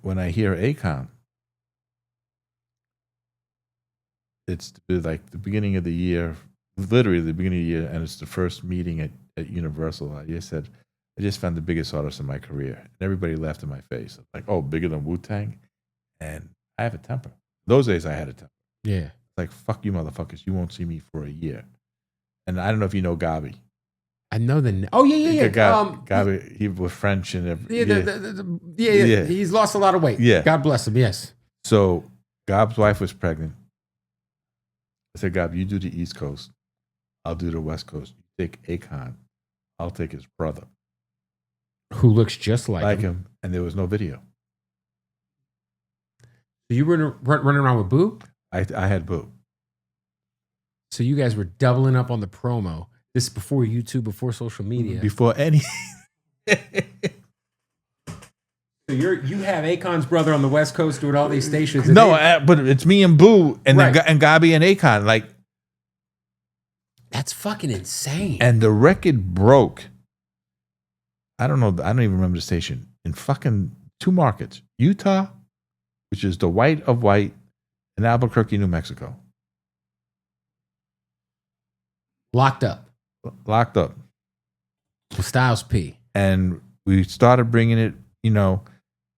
when I hear Akon, it's like the beginning of the year, literally the beginning of the year, and it's the first meeting at Universal. I just found the biggest artist in my career. And everybody laughed in my face. Like, oh, bigger than Wu-Tang? And I have a temper. Those days I had a temper. Yeah. Like, fuck you motherfuckers. You won't see me for a year. And I don't know if you know Gabi. I know the... Oh, yeah. Gabi, he was French and everything. Yeah. He's lost a lot of weight. Yeah. God bless him, yes. So, Gab's wife was pregnant. I said, Gab, you do the East Coast. I'll do the West Coast. You take Akon. I'll take his brother. Who looks just like him. And there was no video. So you were running around with Boo? I had Boo. So you guys were doubling up on the promo. This is before YouTube, before social media. Before any... So you have Akon's brother on the West Coast doing all these stations. But it's me and Boo and right. and Gabi and Akon. Like, that's fucking insane. And the record broke. I don't know. I don't even remember the station. In fucking 2 markets. Utah, which is the white of white, and Albuquerque, New Mexico. Locked up. With Styles P. And we started bringing it,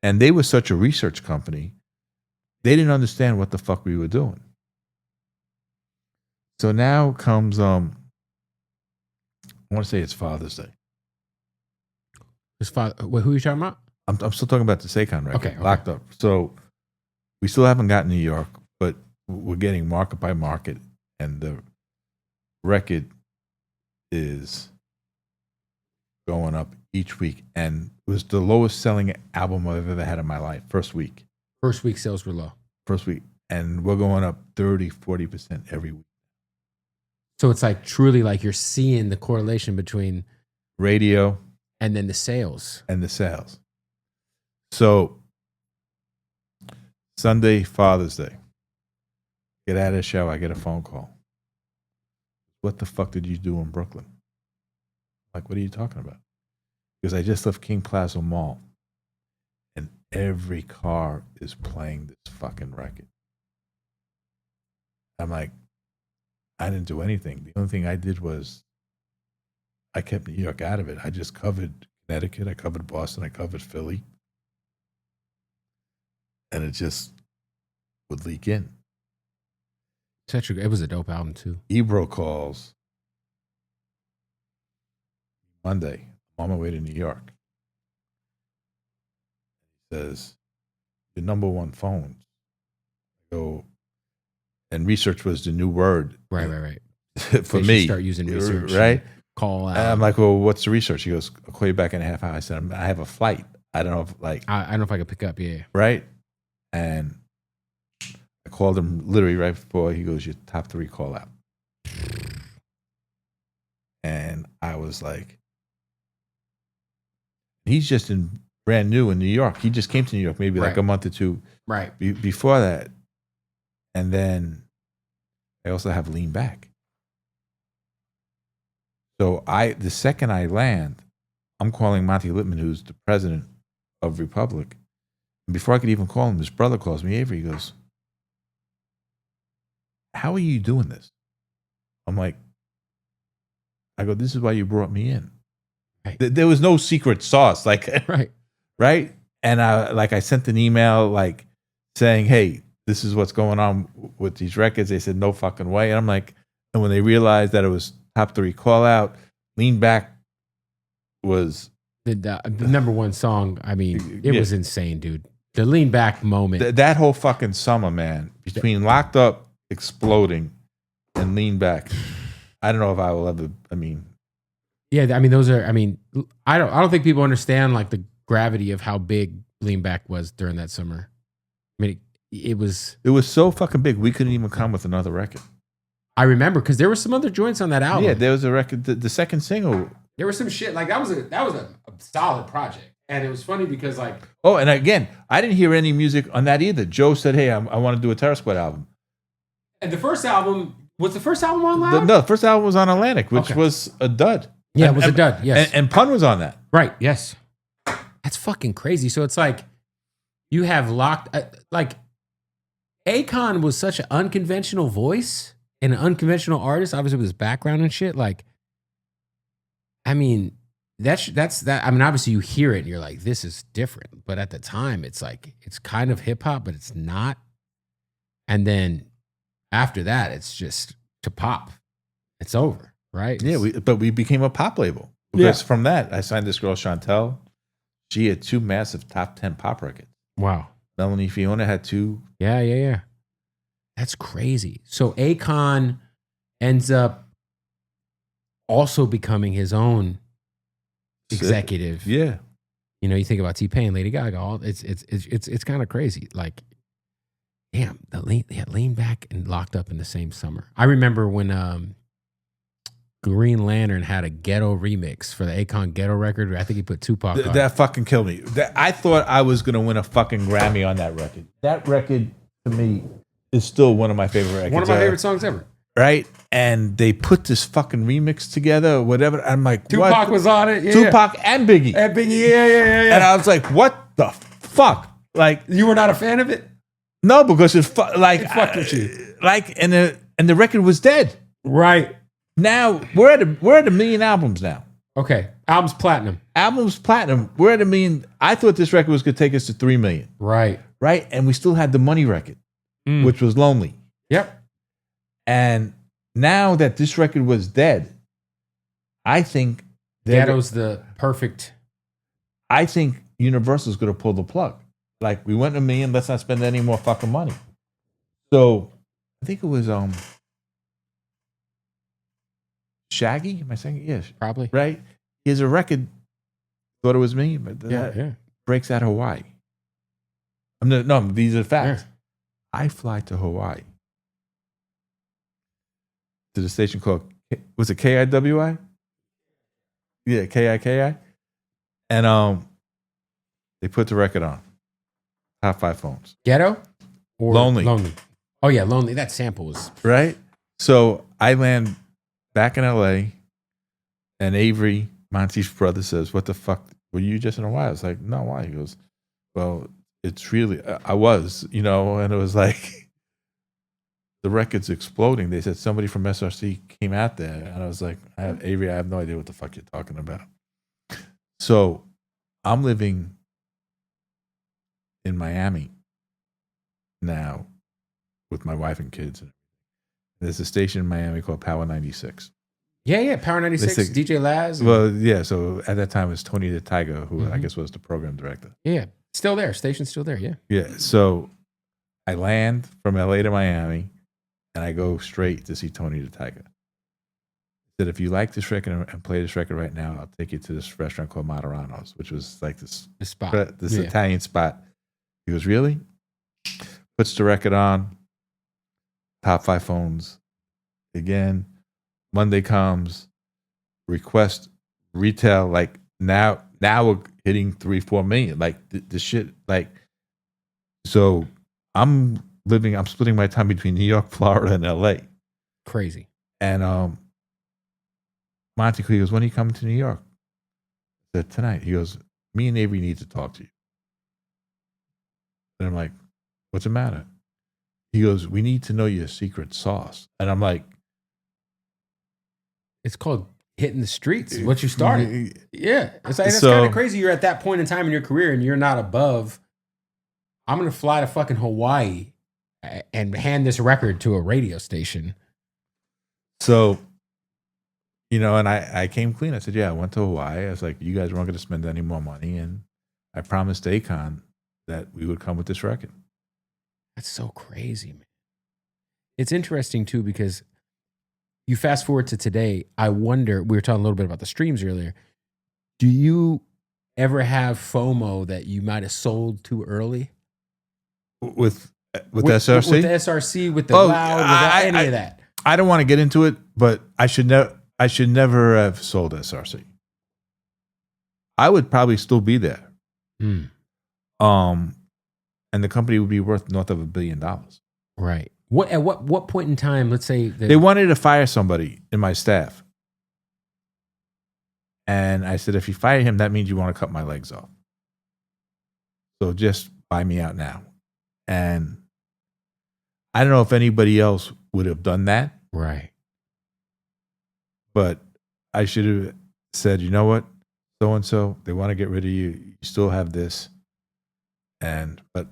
and they were such a research company. They didn't understand what the fuck we were doing. So now comes, I want to say it's Father's Day. Wait, who are you talking about? I'm still talking about the Akon record. Okay. Locked Up. So we still haven't gotten New York, but we're getting market by market, and the record is going up each week, and it was the lowest selling album I've ever had in my life. First week sales were low. First week, and we're going up 30-40% every week. So it's like truly like you're seeing the correlation between radio and then the sales. So Sunday, Father's Day, get out of the show, I get a phone call. What the fuck did you do in Brooklyn? Like, what are you talking about? Because I just left King Plaza Mall, and every car is playing this fucking record. I'm like, I didn't do anything. The only thing I did was I kept New York out of it. I just covered Connecticut, I covered Boston, I covered Philly. And it just would leak in. It was a dope album too. Ebro calls Monday. I'm on my way to New York. He says, your number one phone. I go, and research was the new word. Right. For me. Start using research. Right? Call out. And I'm like, well, what's the research? He goes, I'll call you back in a half hour. I said, I have a flight. I don't know if I don't know if I can pick up, yeah. Right? And I called him literally right before. He goes, your top 3 call out. And I was like, he's just brand new in New York. He just came to New York maybe like a month or 2 before that. And then I also have Lean Back. So the second I land, I'm calling Monty Littman, who's the president of Republic. And before I could even call him, his brother calls me, Avery. He goes, how are you doing this? I'm like, I go, this is why you brought me in. Right. There was no secret sauce. Like, right. And I sent an email saying, hey, this is what's going on with these records. They said, no fucking way. And I'm like, and when they realized that it was top 3 call out, Lean Back was the number one song. I mean, it was insane, dude. The Lean Back moment. That whole fucking summer, man, between Locked Up, Exploding, and Lean Back. I don't know if I will ever, yeah, those are, I don't think people understand like the gravity of how big Lean Back was during that summer. It was so fucking big. We couldn't even come with another record. I remember because there were some other joints on that album. Yeah, there was a record. The second single. There was some shit like that was a solid project, and it was funny because like. Oh, and again, I didn't hear any music on that either. Joe said, "Hey, I want to do a Terror Squad album." And the first album was the first album on Loud? No, the first album was on Atlantic, which was a dud. Yeah, it was a dud. Yes, and Pun was on that. Right. Yes, that's fucking crazy. So it's like You have locked like Akon was such an unconventional voice and an unconventional artist, obviously with his background and shit. Like, I mean, that's that. I mean, obviously you hear it and you're like, this is different. But at the time, it's like it's kind of hip hop, but it's not. And then after that, it's just to pop. It's over, right? Yeah, but we became a pop label because from that I signed this girl Chantel. She had 2 massive top 10 pop records. Wow. Melanie Fiona had 2. Yeah. That's crazy. So Akon ends up also becoming his own executive. Yeah. You know, you think about T-Pain, Lady Gaga, it's kind of crazy. Like, damn, they had Lean Back and Locked Up in the same summer. I remember when Green Lantern had a ghetto remix for the Akon ghetto record. I think he put Tupac on. That fucking killed me. I thought I was gonna win a fucking Grammy on that record. That record to me is still one of my favorite records. One of my favorite songs ever. Right? And they put this fucking remix together or whatever. I'm like, Tupac was on it. Yeah. Tupac and Biggie. Yeah. And I was like, what the fuck? Like, you were not a fan of it? No, because it fucked with you. Like, and the record was dead. Right. Now we're at a million albums now. Okay, albums platinum. We're at a million. I thought this record was going to take us to 3 million. Right. And we still had the Money record, which was Lonely. Yep. And now that this record was dead, I think Ghetto's the perfect. I think Universal's going to pull the plug. Like, we went a million. Let's not spend any more fucking money. So I think it was Shaggy. Am I saying it? Yes, probably. Right. He has a record. Thought it was me, but breaks out of Hawaii. No, these are facts. Yeah. I fly to Hawaii to the station called, was it KIWI? Yeah, KIKI. And they put the record on. Top 5 phones. Ghetto or Lonely. Oh yeah, Lonely. That sample was right. So I land back in LA, and Avery, Monty's brother, says, "What the fuck? Were you just in Hawaii?" I was like, "No, why?" He goes, "Well, it's really I was, and it was like the record's exploding." They said somebody from SRC came out there, and I was like, "Avery, I have no idea what the fuck you're talking about." So I'm living in Miami now with my wife and kids. There's a station in Miami called Power 96. Yeah, Power 96, DJ Laz. Well, yeah, so at that time it was Tony the Tiger, who I guess was the program director. Yeah, still there. Station's still there, yeah. Yeah, so I land from LA to Miami, and I go straight to see Tony the Tiger. He said, if you like this record and play this record right now, I'll take you to this restaurant called Moderano's, which was like this Italian spot. He goes, really? Puts the record on. Top 5 phones. Again, Monday comes. Request retail. Like now we're hitting 3-4 million. Like the shit. Like, so I'm splitting my time between New York, Florida, and LA. Crazy. And Monty goes, when are you coming to New York? I said, tonight. He goes, me and Avery need to talk to you. And I'm like, what's the matter? He goes, we need to know your secret sauce. And I'm like, it's called hitting the streets. What you started. Yeah. It's kind of crazy. You're at that point in time in your career and you're not above. I'm going to fly to fucking Hawaii and hand this record to a radio station. So, and I came clean. I said, yeah, I went to Hawaii. I was like, you guys weren't going to spend any more money. And I promised Akon that we would come with this record. That's so crazy, man. It's interesting, too, because you fast forward to today. I wonder, we were talking a little bit about the streams earlier. Do you ever have FOMO that you might have sold too early? With SRC? With the SRC, with the Loud, without any of that. I don't want to get into it, but I should never have sold SRC. I would probably still be there. And the company would be worth north of $1 billion. Right. At what point in time, let's say they wanted to fire somebody in my staff. And I said, if you fire him, that means you want to cut my legs off. So just buy me out now. And I don't know if anybody else would have done that. Right. But I should have said, you know what? So-and-so, they want to get rid of you. You still have this. But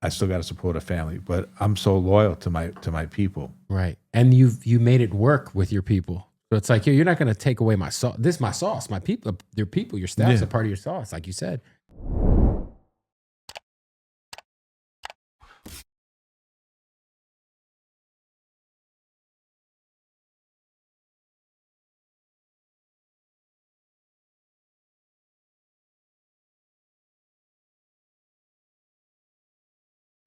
I still got to support a family. But I'm so loyal to my people. Right. And you made it work with your people. So it's like, you're not going to take away my sauce. This is my sauce. My people, your staff's a part of your sauce, like you said.